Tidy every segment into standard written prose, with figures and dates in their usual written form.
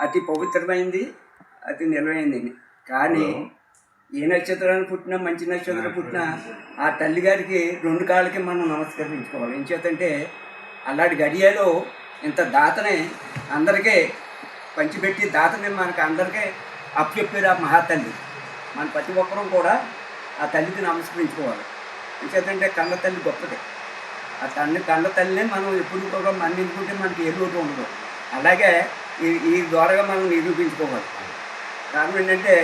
అతి పవిత్రమైంది, అతి నిలవైంది. కానీ ఏ నక్షత్రాన్ని పుట్టినా, మంచి నక్షత్రం పుట్టినా ఆ తల్లిగారికి 2 కాళ్ళకి మనం నమస్కరించుకోవాలి. ఏం చేతంటే అలాంటి గడియలో ఇంత దాతని అందరికీ పంచిపెట్టి దాతని మనకు అందరికీ అప్పచెప్పారు ఆ మహాతల్లి. మన ప్రతి ఒక్కరూ కూడా ఆ తల్లికి నమస్కరించుకోవాలి. ఏం చేతంటే కన్న తల్లి గొప్పది. ఆ కన్న తల్లిని మనం ఎప్పుడు కూడా మన్నించుకుంటే మనకి ఏ లోటు ఉండదు. అలాగే ఈ ద్వారాగా మనం నిరూపించుకోవాలి. కారణం ఏంటంటే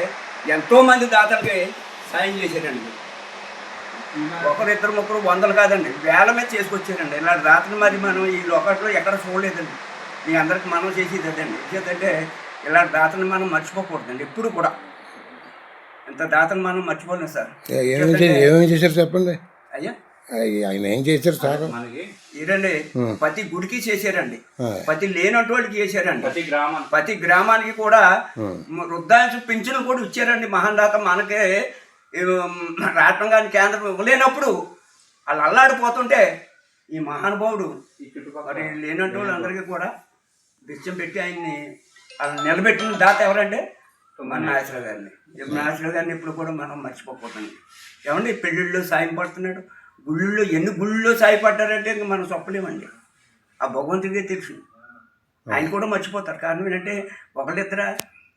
ఎంతోమంది దాతలకి సాయం చేశారండి. ఒకరిద్దరు ముగ్గురు వందలు కాదండి, వేల మీద చేసుకొచ్చారండి. ఇలాంటి దాతలు మరి మనం ఈ లోకంలో ఎక్కడ చూడలేదండి. మీ అందరికి మనం చేసేది అదండి. ఏంటంటే ఇలాంటి దాతని మనం మర్చిపోకూడదండి ఎప్పుడు కూడా. ఇంత దాతను మనం మర్చిపోలేం సార్. ఏమేమి చేశారు చెప్పండి అయ్యా. ఆయన ఏం చేశారు సార్? ఇదండి ప్రతి గుడికి చేశారండి, ప్రతి లేనట్టు వాళ్ళకి చేశారండి, ప్రతి గ్రామానికి కూడా వృద్ధాంశ పింఛను కూడా ఇచ్చారండి. మహాదాత మనకి రాష్ట్రం కానీ కేంద్రం ఇవ్వలేనప్పుడు వాళ్ళు అల్లాడిపోతుంటే ఈ మహానుభావుడు మరి లేనట్టు వాళ్ళందరికీ కూడా బిచ్చం పెట్టి ఆయన్ని వాళ్ళు నిలబెట్టిన దాత ఎవరంటే మన నాగేశ్వరరావు గారిని. నాగేశ్వరరావు గారిని ఇప్పుడు కూడా మనం మర్చిపోకూడదండి. ఏమండి పెళ్ళిళ్ళు సాయం పడుతున్నాడు, గుళ్ళల్లో ఎన్ని గుళ్ళల్లో సాయపడ్డారంటే ఇంక మనం చెప్పలేమండి. ఆ భగవంతుడికే తెలుసు. ఆయన కూడా మర్చిపోతారు. కారణం ఏంటంటే ఒకళ్ళిద్దర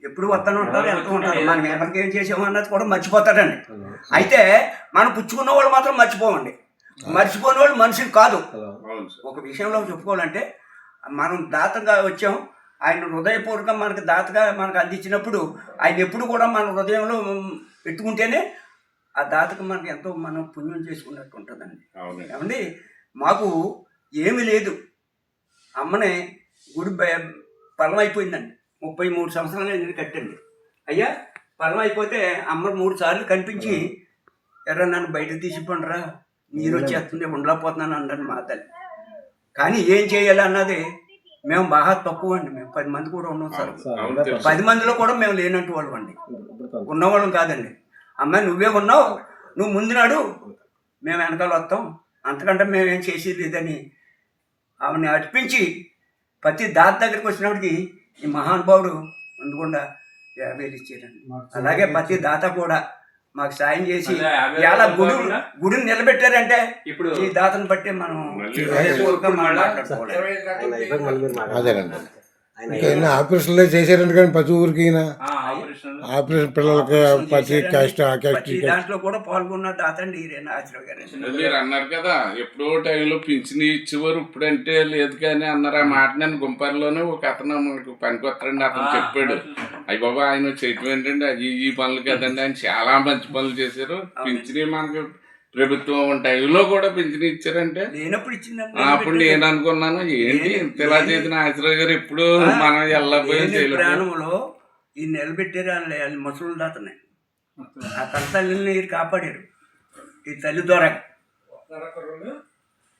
ఎప్పుడు వస్తూనే ఉంటారు, వెళ్తూ ఉంటారు. మనం ఎవరికి ఏం చేసామో అన్నది కూడా మర్చిపోతారండి. అయితే మనం పుచ్చుకున్న వాళ్ళు మాత్రం మర్చిపోవండి. మర్చిపోయిన వాళ్ళు మనుషులు కాదు. ఒక విషయంలో చెప్పుకోవాలంటే మనం దాతగా వచ్చాం, ఆయన హృదయపూర్వకంగా మనకు దాతగా మనకు అందించినప్పుడు ఆయన ఎప్పుడు కూడా మన హృదయంలో పెట్టుకుంటేనే ఆ దాతకు మనకు ఎంతో మనం పుణ్యం చేసుకున్నట్టు ఉంటుందండి. ఏమండి మాకు ఏమీ లేదు, అమ్మనే గుడి పలం అయిపోయిందండి. 33 సంవత్సరాలు నేను కట్టండి. అయ్యా పలం అయిపోతే అమ్మ 3 సార్లు కనిపించి ఎర్ర నన్ను బయటకు తీసిపోండిరా, నీరు వచ్చేస్తుంది, ఉండలేకపోతున్నాను అన్నాను మా తల్లి. కానీ ఏం చేయాలి అన్నది మేము బాగా తక్కువ అండి. మేము 10 మంది కూడా ఉన్నాం సార్. 10 మందిలో కూడా మేము లేనట్టు వాళ్ళం అండి, ఉన్నవాళ్ళం కాదండి. అమ్మాయి నువ్వే ఉన్నావు, నువ్వు ముందు నాడు మేము వెనకాల వస్తాం, అంతకంటే మేమేం చేసేది లేదని ఆమెను అర్పించి ప్రతి దాత దగ్గరికి వచ్చినప్పటికి ఈ మహానుభావుడు ముందుకుండా 50,000 ఇచ్చారండి. అలాగే ప్రతి దాత కూడా మాకు సాయం చేసి ఎలా గుడిని నిలబెట్టారంటే ఇప్పుడు ఈ దాతను బట్టి మనం అదేనండి. ఇంకా ఎన్నో ఆపరేషన్లు చేశారంట కానీ ప్రతి ఊరికి ఆపరేషన్ పిల్లలకి ప్రతి దాంట్లో కూడా పాల్గొన్న దాత అండి నాగేశ్వరరావు గారు. మీరు అన్నారు కదా ఎప్పుడో టైంలో పింఛన్ ఇచ్చేవారు, ఇప్పుడంటే లేదు కానీ అన్నారు. ఆ మాట నేను గుంపర్లోనే ఒక అతను మనకు పనికొస్తారండి, అతను చెప్పాడు. అయ్యి బాబా ఆయన చేయటం ఏంటండి ఈ పనులు కదండి, ఆయన చాలా మంచి పనులు చేశారు. పింఛన్ మనకి ప్రభుత్వం టైంలో కూడా పింఛన్ ఇచ్చారంటే అప్పుడు నేను అనుకున్నాను ఏంటి ఇంత ఇలా చేసిన నాగేశ్వరరావు గారు ఎప్పుడు మనం వెళ్ళబోయే ప్రాణంలో ఈ నిలబెట్టారు వాళ్ళు ముసలి దాతనే. ఆ తల్లిని కాపాడారు ఈ తల్లి ద్వారా.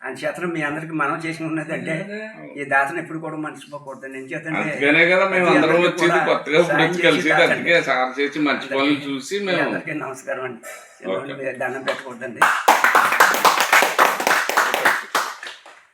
అని చేతనం మీ అందరికి మనం చేసి ఉన్నది అంటే ఈ దాతను ఎప్పుడు కూడా మర్చిపోకూడదు. నేను చేతనే కదా మేము అందరం వచ్చేది కొత్తగా కలిసి అందుకే సార్ చేసి మంచి పనులు చూసి మేము అందరికీ నమస్కారం అండి. దండం పెట్టకూడదండి.